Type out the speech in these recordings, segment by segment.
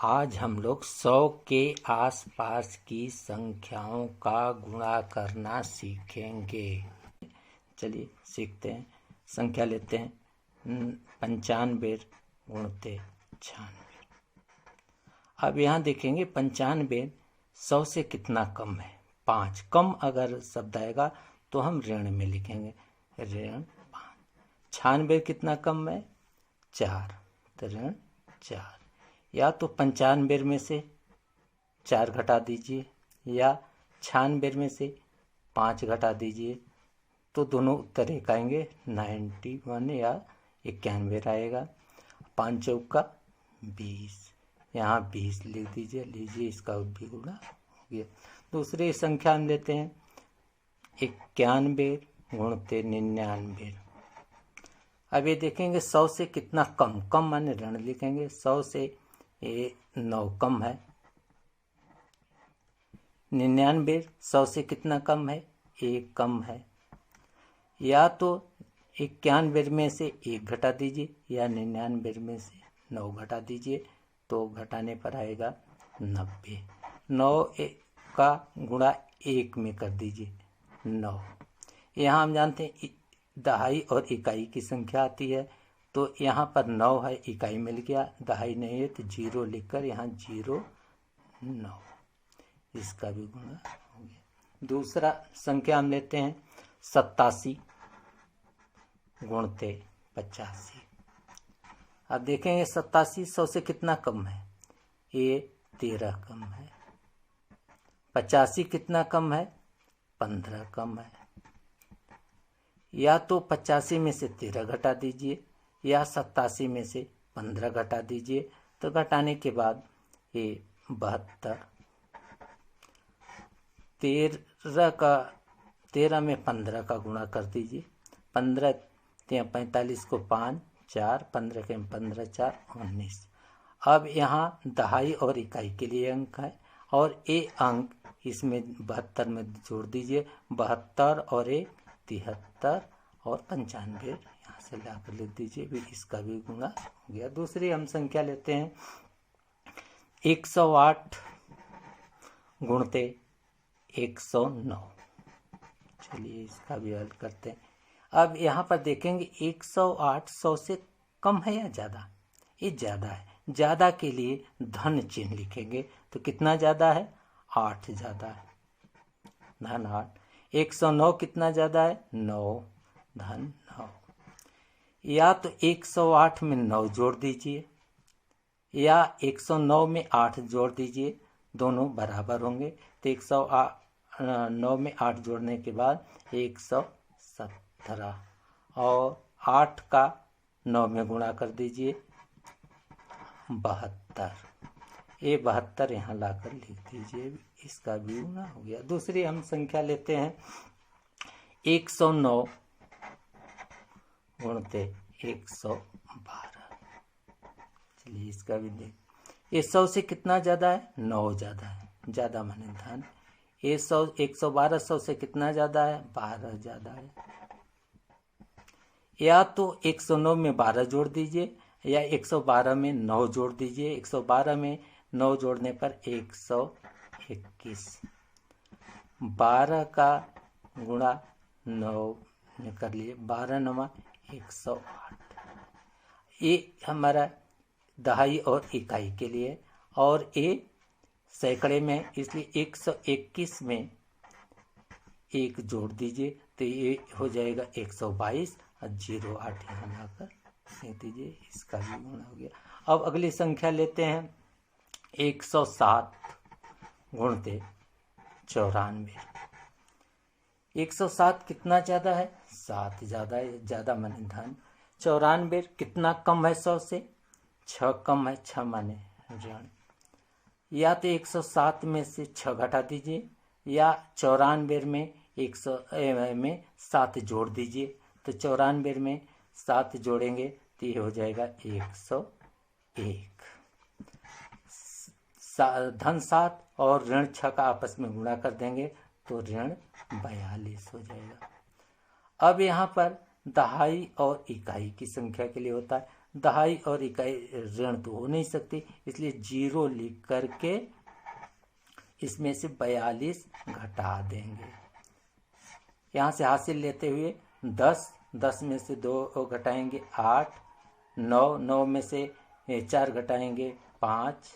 आज हम लोग 100 के आसपास की संख्याओं का गुणा करना सीखेंगे। चलिए सीखते हैं। संख्या लेते हैं 95 गुणते 96। अब यहाँ देखेंगे 95 100 से कितना कम है। 5 कम अगर शब्द आएगा तो हम ऋण में लिखेंगे, ऋण 5। 96 कितना कम है, 4, तो ऋण 4। या तो 95 में से 4 घटा दीजिए या 96 में से 5 घटा दीजिए, तो दोनों उत्तर एक आएंगे, 91 या 91 आएगा। 5 चौका 20, यहाँ 20 लिख दीजिए, लीजिए इसका भी गुणा हो गया। दूसरी संख्या हम लेते हैं 91 गुणते 99। अब ये देखेंगे 100 से कितना कम, कम माने ऋण लिखेंगे। 100 से 9 कम है। 99 100 से कितना कम है, 1 कम है। या तो 91 में से 1 घटा दीजिए या 99 में से 9 घटा दीजिए, तो घटाने पर आएगा 90। 9 का गुणा 1 में कर दीजिए, 9। यहाँ हम जानते हैं दहाई और इकाई की संख्या आती है, तो यहाँ पर 9 है, इकाई मिल गया, दहाई नहीं है तो 0 लिखकर यहाँ 0 9, इसका भी गुणा हो गया। दूसरा संख्या हम लेते हैं 87 गुणते 85। अब देखेंगे 87 100 से कितना कम है, ये 13 कम है। 85 कितना कम है, 15 कम है। या तो 85 में से 13 घटा दीजिए या 87 में से 15 घटा दीजिए, तो घटाने के बाद ये 72। 13 में 15 का गुणा कर दीजिए, 15 45 को 5 4, 15 के 15 4 19। अब यहाँ दहाई और इकाई के लिए अंक है और ये अंक इसमें 72 में जोड़ दीजिए, 72 और 1 73 और 95 यहाँ से लाकर लिख दीजिए, भी इसका भी गुणा हो गया। दूसरी हम संख्या लेते हैं 108 गुणते 109। चलिए इसका भी हल करते हैं। अब यहाँ पर देखेंगे 108 100 से कम है या ज़्यादा, ये ज़्यादा है। ज़्यादा के लिए धन चिन्ह लिखेंगे, तो कितना ज़्यादा है, 8 ज़्यादा है, धन 8। 109 कितना ज़्यादा है, 9, धन 9। या तो 108 में 9 जोड़ दीजिए या 109 में 8 जोड़ दीजिए, दोनों बराबर होंगे। तो 109 में 8 जोड़ने के बाद 117 और 8 का 9 में गुणा कर दीजिए, 72। ये 72 यहाँ लाकर लिख दीजिए, इसका भी गुणा हो गया। दूसरी हम संख्या लेते हैं 109 गुणते 112। चलिए इसका भी देख, ये 100 से कितना ज़्यादा है, 9 ज़्यादा है, ज़्यादा माने धन। ये 112 100 से कितना ज़्यादा है, 12 ज़्यादा है। या तो 109 में 12 जोड़ दीजिए या 112 में 9 जोड़ दीजिए। 112 में 9 जोड़ने पर 121। 12 का गुणा 9 में कर लिए, 12 9 108। ये हमारा दहाई और इकाई के लिए, और ये सैकड़े में, इसलिए 121 में 1 जोड़ दीजिए, तो ये हो जाएगा 122 और 08 यहाँ लाकर दे दीजिए, इसका भी गुणा हो गया। अब अगली संख्या लेते हैं 107 गुणते 94। 107 कितना ज़्यादा है, 7 ज़्यादा है, ज़्यादा माने धन। 94 कितना कम है 100 से, 6 कम है, 6 माने ऋण। या तो 107 में से 6 घटा दीजिए या 94 में 100 में 7 जोड़ दीजिए, तो 94 में 7 जोड़ेंगे तो ये हो जाएगा 101। धन 7 और ऋण 6 का आपस में गुणा कर देंगे तो ऋण 42 हो जाएगा। अब यहाँ पर दहाई और इकाई की संख्या के लिए होता है, दहाई और इकाई ऋण तो हो नहीं सकती, इसलिए 0 लिख करके इसमें से 42 घटा देंगे। यहाँ से हासिल लेते हुए 10 में से 2 घटाएंगे 8, 9 में से 4 घटाएंगे 5,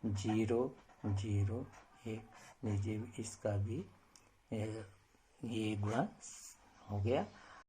0 0 1। लीजिए इसका भी ये गुणा हो गया।